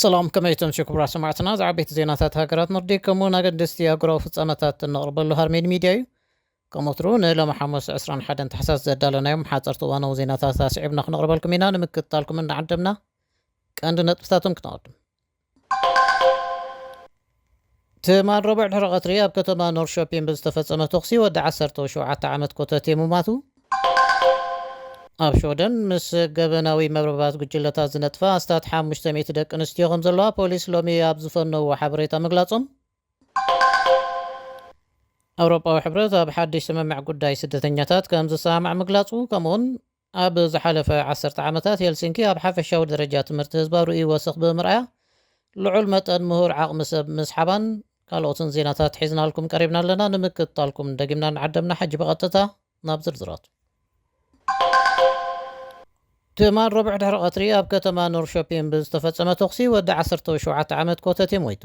ሰላም ከመይቶም ሽኩብራ ሰማዕትና ዝዓበይቲ ዜናታት ሃገራት ኖርዲክ ከምኡውን ኣገደስቲ ኣህጉራዊ ፍጻመታት እነቕርበሉ ሃርሜድ ሚድያ እዩ። ከምኡትሩ ንሎሚ ሓሙስ 21 ታሕሳስ ዘዳለናዮም ሓፀርቲ እዋናዊ ዜናታት ኣስዒብና ክነቕርበልኩም ኢና። ንምክትታልኩም እናዓደምና ቀንዲ ነጥብታቶም ክነቐድም። ትማን ረቡዕ ድሕሪ ቀትሪ ኣብ ከተማ ኖርሾፒን ብዝተፈጸመ ተኽሲ ወዲ 17 ዓመት ኮተት የሙማቱ። ኣብ ሾደን ምስ ገበናዊ መብረባት ጉጅለታት ዝነጥፋ ኣስታት 500 ደቂ ኣንስትዮ ከም ዘለዋ ፖሊስ ሎሚ ኣብ ዝፈነዎ ሓበሬታ ምግላጾም። ኣውሮፓዊ ሕብረት ኣብ ሓድሽ ስምምዕ ጉዳይ ስደተኛታት ከም ዝሰማዕ ምግላጹ፣ ከምኡውን ኣብ ዝሓለፈ 10 ዓመታት ሄልሲንኪ ኣብ ሓፈሻዊ ደረጃ ትምህርቲ ህዝባዊ ርእይ ወስኽ ብምርኣያ ልዑል መጠን ምሁር ዓቕሚ ሰብ ምስሓባን ካልኦትን ዜናታት ሒዝናልኩም ቀሪብና ኣለና። ንምክትታልኩም ደጊምና ንዓደምና ሕጂ በቐጥታ ናብ ዝርዝራቱ። ትማን ረቡዕ ድሕሪ ቀትሪ ኣብ ከተማ ኖርሾፒን ብዝተፈጸመ ተኽሲ ወዲ 17 ዓመት ኮተቴ ሞይቱ።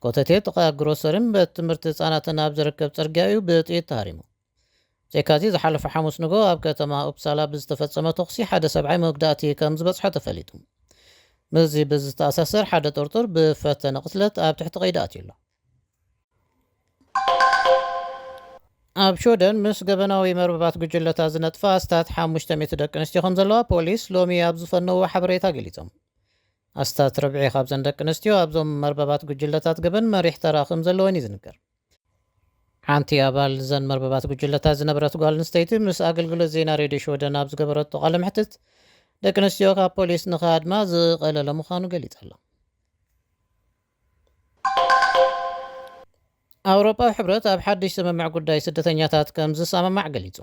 ኮተቴ ጥቓ ግሮሰርን በትምህርቲ ህፃናትን ኣብ ዝርከብ ጽርግያ እዩ ብጥይት ተሃሪሙ። ዜካዚ ዝሓለፈ ሐሙስ ንጎ ኣብ ከተማ ኡፕሳላ ብዝተፈጸመ ተኽሲ ሓደ ሰብዓይ መግዳእቲ ከም ዝበጽሖ ተፈሊጡ። ምዚ ብዝተኣሳሰር ሓደ ጥርጡር ብፈተነ ቅትለት ኣብ ትሕቲ ቀይዲ ኣትዩ ኣሎ። ኣብ ሾደን ምስ ገበናዊ መርበባት ጉጅለታት ዝነጥፋ ኣስታት 500 ደቂ ኣንስትዮ ከም ዘለዋ ፖሊስ ሎሚ ኣብ ዝፈነዎ ሓበሬታ ገሊፆም። ኣስታት ረብዒ ካብዘን ደቂ ኣንስትዮ ኣብዞም መርበባት ጉጅለታት ገበን መሪሕ ተራ ከም ዘለወን እዩ ዝንገር። ሓንቲ ኣባል ዘን መርበባት ጉጅለታት ዝነበረት ጓል ኣንስተይቲ ምስ ኣገልግሎት ዜና ሬድዮ ሾደን ኣብ ዝገበረቶ ቃለ መሕትት ደቂ ኣንስትዮ ካብ ፖሊስ ንኸኣድማ ዝቐለለ ምዃኑ ገሊጻ ኣላ። ኣውሮፓዊ ሕብረት ኣብ ሓድሽ ስምምዕ ጉዳይ ስደተኛታት ከም ዝሰማማዕ ገሊጹ።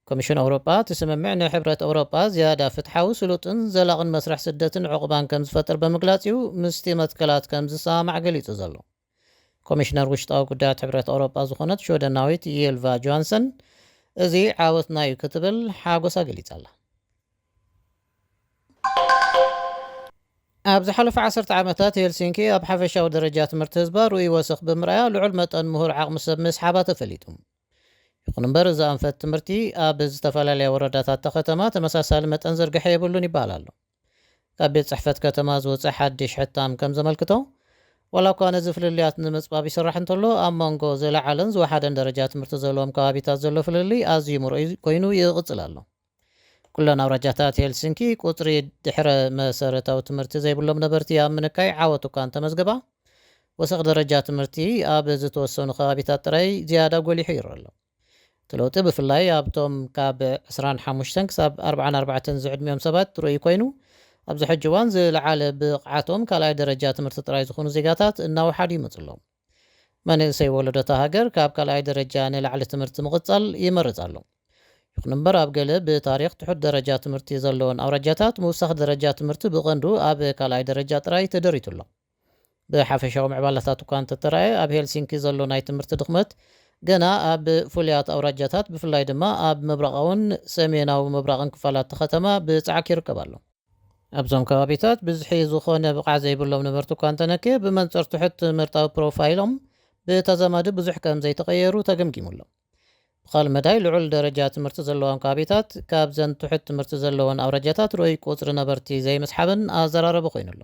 ኮሚሽን ኣውሮፓ እቲ ስምምዕ ንሕብረት ኣውሮፓ ዝያዳ ፍትሓዊ ስሉጥን ዘላቕን መስርሕ ስደትን ዕቑባን ከም ዝፈጥር ብምግላጽ እዩ ምስቲ መትከላት ከም ዝሰማማዕ ገሊጹ ዘሎ። ኮሚሽነር ውሽጣዊ ጉዳያት ሕብረት ኣውሮፓ ዝኾነት ሾደናዊት የልቫ ጆሃንሰን እዚ ዓወትና እዩ ክትብል ሓጎሳ ገሊጻ ኣላ። ኣብ ዝሓለፈ 10 ዓመታት ሄልሲንኪ ኣብ ሓፈሻዊ ደረጃ ትምህርቲ ህዝባ ርእይ ወስኽ ብምርኣያ ልዑል መጠን ምሁር ዓቕሚ ሰብ ምስሓባ ተፈሊጡ። ይኹን እምበር እዚ ኣንፈት ትምህርቲ ኣብ ዝተፈላለያ ወረዳታት ከተማ ተመሳሳሊ መጠን ዝርግሐ የብሉን ይበሃል ኣሎ። ካብ ቤት ጽሕፈት ከተማ ዝወፅእ ሓድሽ ሕታም ከም ዘመልክቶ ዋላ እኳ ነዚ ፍልልያት ንምፅባብ ይስራሕ እንተሎ ኣብ መንጎ ዝለዓለን ዝወሓደን ደረጃ ትምህርቲ ዘለዎም ከባቢታት ዘሎ ፍልልይ ኣዝዩ ምርኡይ ኮይኑ ይቕፅል ኣሎ። ኩለን ኣውራጃታት ሄልሲንኪ ቁፅሪ ድሕረ መሰረታዊ ትምህርቲ ዘይብሎም ነበርቲ ኣብ ምንካይ ዓወት እኳ እንተመዝገባ ወሰኽ ደረጃ ትምህርቲ ኣብ ዝተወሰኑ ከባቢታት ጥራይ ዝያዳ ጎሊሑ ይረአ ኣሎ። እቲ ለውጢ ብፍላይ ኣብቶም ካብ 25 ክሳብ 44 ዝዕድሚዮም ሰባት ርኡይ ኮይኑ ኣብዚ ሕጂ እዋን ዝለዓለ ብቕዓቶም ካልኣይ ደረጃ ትምህርቲ ጥራይ ዝኾኑ ዜጋታት እናወሓዱ ይመፁ ኣሎም። መንእሰይ ወለዶታ ሃገር ካብ ካልኣይ ደረጃ ንላዕሊ ትምህርቲ ምቕፃል ይመርፅ ኣሎ። ይኹን እምበር ኣብ ገለ ብታሪክ ትሑት ደረጃ ትምህርቲ ዘለዎን ኣውራጃታት ምውሳኽ ደረጃ ትምህርቲ ብቐንዱ ኣብ ካልኣይ ደረጃ ጥራይ ተደሪቱ ኣሎ። ብሓፈሻዊ ምዕባላታት እኳ እንተተረኣየ ኣብ ሄልሲንኪ ዘሎ ናይ ትምህርቲ ድኽመት ገና ኣብ ፍሉያት ኣውራጃታት ብፍላይ ድማ ኣብ ምብራቓውን ሰሜናዊ ምብራቕን ክፋላት ከተማ ብፃዕኪ ይርከብ ኣሎ። ኣብዞም ከባቢታት ብዝሒ ዝኾነ ብቕዓት ዘይብሎም ነበርቲ እኳ እንተነክየ ብመንፅር ትሑት ትምህርታዊ ፕሮፋይሎም ብተዘማዲ ብዙሕ ከም ዘይተቐየሩ ተገምጊሙሎም። ብኻልእ መዳይ ልዑል ደረጃ ትምህርቲ ዘለዎም ከባቢታት ካብ ዘን ትሑት ትምህርቲ ዘለዎን ኣውራጃታት ርኡይ ቁፅሪ ነበርቲ ዘይምስሓብን ኣዘራረበ ኮይኑሎ።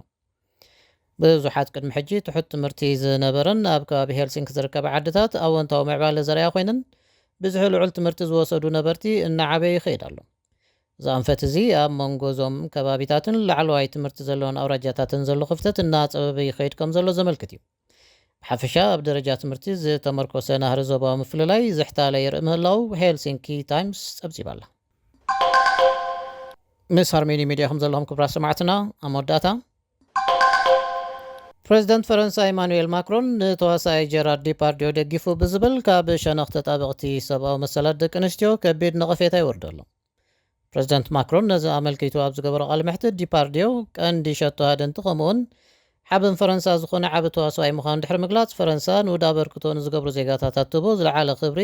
ብዙሓት ቅድሚ ሕጂ ትሑት ትምህርቲ ዝነበረን ኣብ ከባቢ ሄልሲንኪ ዝርከባ ዓድታት ኣወንታዊ ምዕባለ ዘርያ ኮይነን ብዙሕ ልዑል ትምህርቲ ዝወሰዱ ነበርቲ እናዓበየ ይኸይድ ኣሎ። እዚ ኣንፈት እዚ ኣብ መንጎ እዞም ከባቢታትን ላዕለዋይ ትምህርቲ ዘለዎን ኣውራጃታትን ዘሎ ክፍተት እናፀበበ ይኸይድ ከም ዘሎ ዘመልክት እዩ። ብሓፈሻ ኣብ ደረጃ ትምህርቲ ዝተመርኮሰ ናህሪ ዞባዊ ምፍልላይ ዝሕታለ ይርኢ ምህላው ሄልሲንኪ ታይምስ ፀብፂባ ኣላ። ምስ ሃርሜኒ ሚድያ ከም ዘለኹም ክቡራት ሰማዕትና ኣብ መወዳእታ ፕረዚደንት ፈረንሳይ ኢማኑኤል ማክሮን ንተዋሳኢ ጀራርድ ዲፓርዲዮ ደጊፉ ብዝብል ካብ ሸነኽ ተጣበቕቲ ሰብኣዊ መሰላት ደቂ ኣንስትዮ ከቢድ ነቐፌታ ይወርዶ ኣሎ። ፕረዚደንት ማክሮን ነዚ ኣመልኪቱ ኣብ ዝገበሮ ቃለ መሕትት ዲፓርዲዮ ቀንዲ ሸቶ ሃደንቲ ከምኡውን ሓበን ፈረንሳ ዝኾነ ዓብ ተዋሳኢ ምዃኑ ድሕሪ ምግላፅ ፈረንሳ ንውዳ ኣበርክቶ ንዝገብሩ ዜጋታት ኣትቦ ዝለዓለ ክብሪ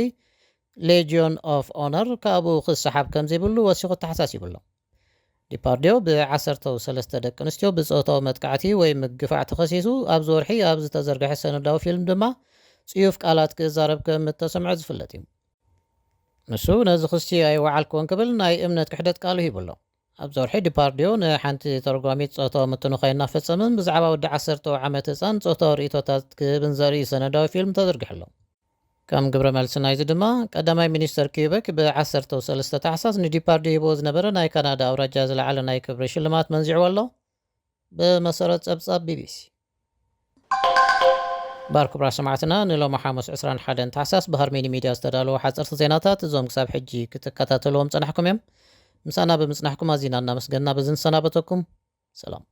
ሌጅዮን ኦፍ ኦነር ካብኡ ክሰሓብ ከም ዘይብሉ ወሲኹ ተሓሳሲቡ ኣሎ። ዲፓርዲዮ ብ13 ደቂ ኣንስትዮ ብፆታዊ መጥቃዕቲ ወይ ምግፋዕ ተኸሲሱ ኣብዚ ወርሒ ኣብ ዝተዘርግሐ ሰነዳዊ ፊልም ድማ ፅዩፍ ቃላት ክዛረብ ከም እተሰምዖ ዝፍለጥ እዩ። ንሱ ነዚ ክስቲ ኣይወዓልክዎን ክብል ናይ እምነት ክሕደት ቃሉ ሂቡ ኣሎ። ኣብ ዘርሒ ዲፓርዲዮ ንሓንቲ ተርጓሚት ፆታዊ ምትንኮ እናፈፀምን ብዛዕባ ወዲ 10 ዓመት ህፃን ፆታዊ ርእቶታት ክህብን ዘርኢ ሰነዳዊ ፊልም ተዘርጊሑ ኣሎ። ከም ግብረ መልሲ ናይዚ ድማ ቀዳማይ ሚኒስተር ኪዩበክ ብ13 ታሕሳስ ንዲፓርዲዮ ሂቦ ዝነበረ ናይ ካናዳ ኣውራጃ ዝለዓለ ናይ ክብሪ ሽልማት መንዚዕዎ ኣሎ። ብመሰረት ጸብጻብ ቢቢሲ ባርኩብራ ሰማዕትና ንሎም ሓሙስ 21 ታሕሳስ ብሃርሜኒ ሚድያ ዝተዳለወ ሓፀርቲ ዜናታት እዞም ክሳብ ሕጂ ክትከታተልዎም ፀናሕኩም እዮም። ምሳና ብምጽናሕኩም ኣዚና እናመስገንና ብዝንሰናበተኩም ሰላም።